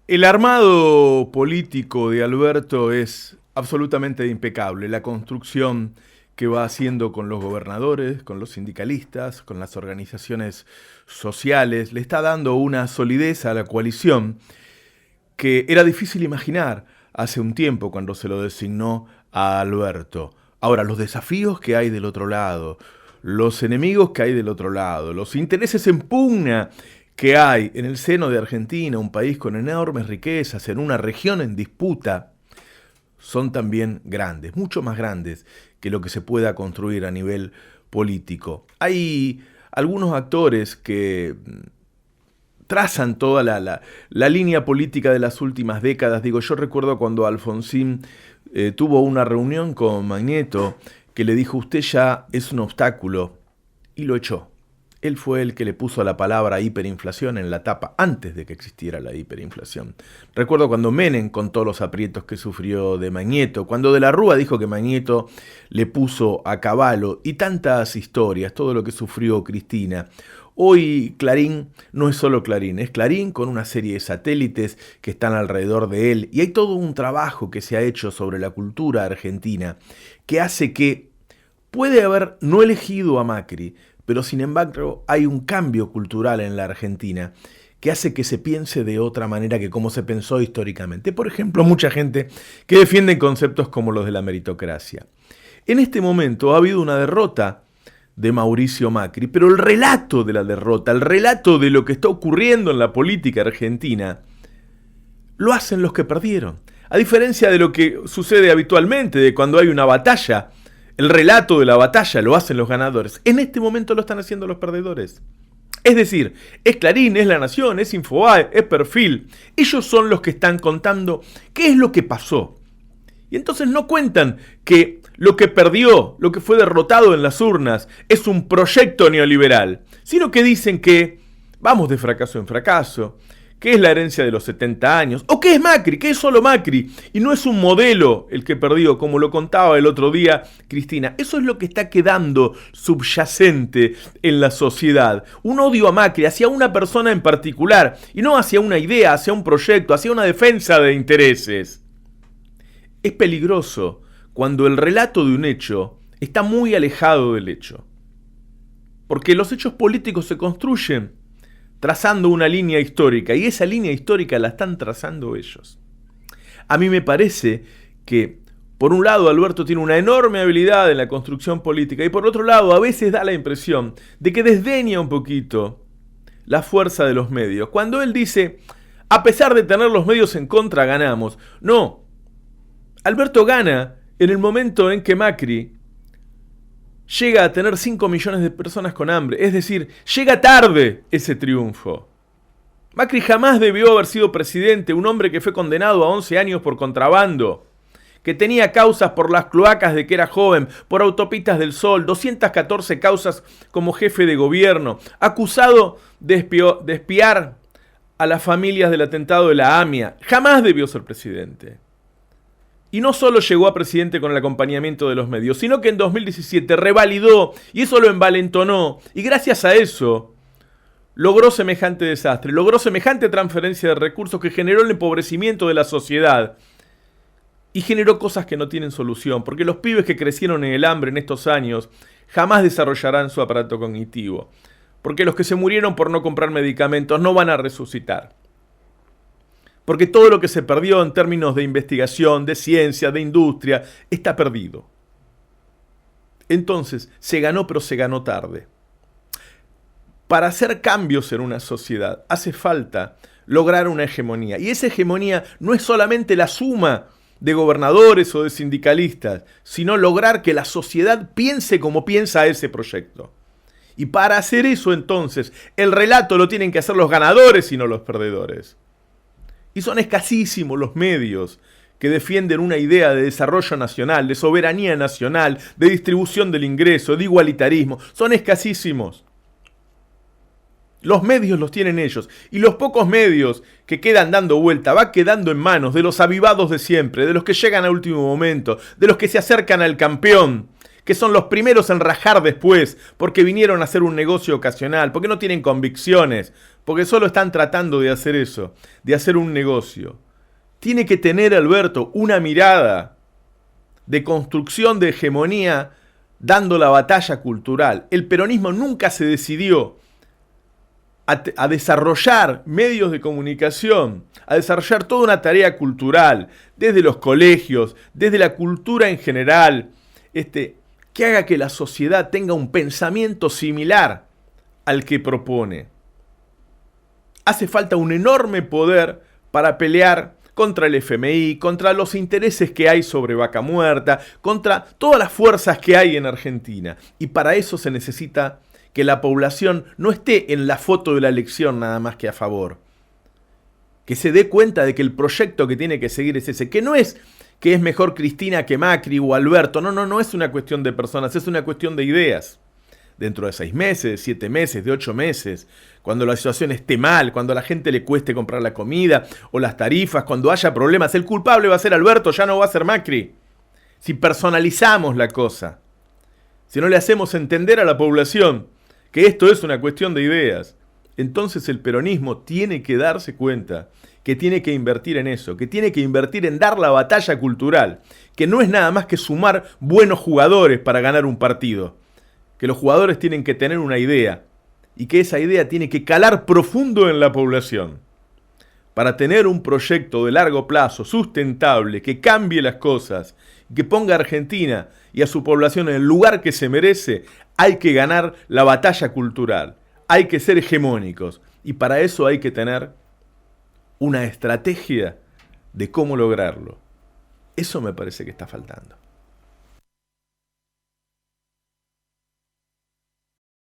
El armado político de Alberto es absolutamente impecable. La construcción que va haciendo con los gobernadores, con los sindicalistas, con las organizaciones sociales, le está dando una solidez a la coalición que era difícil imaginar hace un tiempo cuando se lo designó a Alberto. Ahora, los desafíos que hay del otro lado, los enemigos que hay del otro lado, los intereses en pugna que hay en el seno de Argentina, un país con enormes riquezas, en una región en disputa, son también grandes, mucho más grandes que lo que se pueda construir a nivel político. Hay algunos actores que trazan toda la línea política de las últimas décadas. Digo, yo recuerdo cuando Alfonsín tuvo una reunión con Magneto que le dijo: usted ya es un obstáculo, y lo echó. Él fue el que le puso la palabra hiperinflación en la tapa antes de que existiera la hiperinflación. Recuerdo cuando Menem contó los aprietos que sufrió de Magneto, cuando De la Rúa dijo que Magneto le puso a caballo, y tantas historias, todo lo que sufrió Cristina. Hoy Clarín no es solo Clarín, es Clarín con una serie de satélites que están alrededor de él, y hay todo un trabajo que se ha hecho sobre la cultura argentina que hace que puede haber no elegido a Macri, pero sin embargo hay un cambio cultural en la Argentina que hace que se piense de otra manera que como se pensó históricamente. Por ejemplo, mucha gente que defiende conceptos como los de la meritocracia. En este momento ha habido una derrota de Mauricio Macri, pero el relato de la derrota, el relato de lo que está ocurriendo en la política argentina, lo hacen los que perdieron. A diferencia de lo que sucede habitualmente, de cuando hay una batalla, el relato de la batalla lo hacen los ganadores. En este momento lo están haciendo los perdedores. Es decir, es Clarín, es La Nación, es Infobae, es Perfil. Ellos son los que están contando qué es lo que pasó. Y entonces no cuentan que lo que perdió, lo que fue derrotado en las urnas, es un proyecto neoliberal, sino que dicen que vamos de fracaso en fracaso, que es la herencia de los 70 años, o que es Macri, que es solo Macri, y no es un modelo el que perdió, como lo contaba el otro día Cristina. Eso es lo que está quedando subyacente en la sociedad. Un odio a Macri hacia una persona en particular, y no hacia una idea, hacia un proyecto, hacia una defensa de intereses. Es peligroso cuando el relato de un hecho está muy alejado del hecho. Porque los hechos políticos se construyen trazando una línea histórica, y esa línea histórica la están trazando ellos. A mí me parece que, por un lado, Alberto tiene una enorme habilidad en la construcción política, y por otro lado, a veces da la impresión de que desdeña un poquito la fuerza de los medios. Cuando él dice, a pesar de tener los medios en contra, ganamos. No, Alberto gana en el momento en que Macri llega a tener 5 millones de personas con hambre. Es decir, llega tarde ese triunfo. Macri jamás debió haber sido presidente, un hombre que fue condenado a 11 años por contrabando, que tenía causas por las cloacas de que era joven, por autopistas del Sol, 214 causas como jefe de gobierno, acusado de espiar a las familias del atentado de la AMIA. Jamás debió ser presidente. Y no solo llegó a presidente con el acompañamiento de los medios, sino que en 2017 revalidó, y eso lo envalentonó, y gracias a eso logró semejante desastre, logró semejante transferencia de recursos que generó el empobrecimiento de la sociedad, y generó cosas que no tienen solución, porque los pibes que crecieron en el hambre en estos años jamás desarrollarán su aparato cognitivo, porque los que se murieron por no comprar medicamentos no van a resucitar. Porque todo lo que se perdió en términos de investigación, de ciencia, de industria, está perdido. Entonces, se ganó, pero se ganó tarde. Para hacer cambios en una sociedad, hace falta lograr una hegemonía. Y esa hegemonía no es solamente la suma de gobernadores o de sindicalistas, sino lograr que la sociedad piense como piensa ese proyecto. Y para hacer eso, entonces, el relato lo tienen que hacer los ganadores y no los perdedores. Y son escasísimos los medios que defienden una idea de desarrollo nacional, de soberanía nacional, de distribución del ingreso, de igualitarismo. Son escasísimos. Los medios los tienen ellos. Y los pocos medios que quedan dando vuelta, va quedando en manos de los avivados de siempre, de los que llegan a último momento, de los que se acercan al campeón, que son los primeros en rajar después, porque vinieron a hacer un negocio ocasional, porque no tienen convicciones, porque solo están tratando de hacer eso, de hacer un negocio. Tiene que tener, Alberto, una mirada de construcción de hegemonía dando la batalla cultural. El peronismo nunca se decidió a desarrollar medios de comunicación, a desarrollar toda una tarea cultural, desde los colegios, desde la cultura en general, que haga que la sociedad tenga un pensamiento similar al que propone. Hace falta un enorme poder para pelear contra el FMI, contra los intereses que hay sobre Vaca Muerta, contra todas las fuerzas que hay en Argentina. Y para eso se necesita que la población no esté en la foto de la elección nada más que a favor. Que se dé cuenta de que el proyecto que tiene que seguir es ese, que no es que es mejor Cristina que Macri o Alberto, no es una cuestión de personas, es una cuestión de ideas. Dentro de 6 meses, 7 meses, de 8 meses, cuando la situación esté mal, cuando a la gente le cueste comprar la comida o las tarifas, cuando haya problemas, el culpable va a ser Alberto, ya no va a ser Macri. Si personalizamos la cosa, si no le hacemos entender a la población que esto es una cuestión de ideas, entonces el peronismo tiene que darse cuenta que tiene que invertir en eso, que tiene que invertir en dar la batalla cultural, que no es nada más que sumar buenos jugadores para ganar un partido, que los jugadores tienen que tener una idea y que esa idea tiene que calar profundo en la población. Para tener un proyecto de largo plazo, sustentable, que cambie las cosas, que ponga a Argentina y a su población en el lugar que se merece, hay que ganar la batalla cultural, hay que ser hegemónicos y para eso hay que tener una estrategia de cómo lograrlo. Eso me parece que está faltando.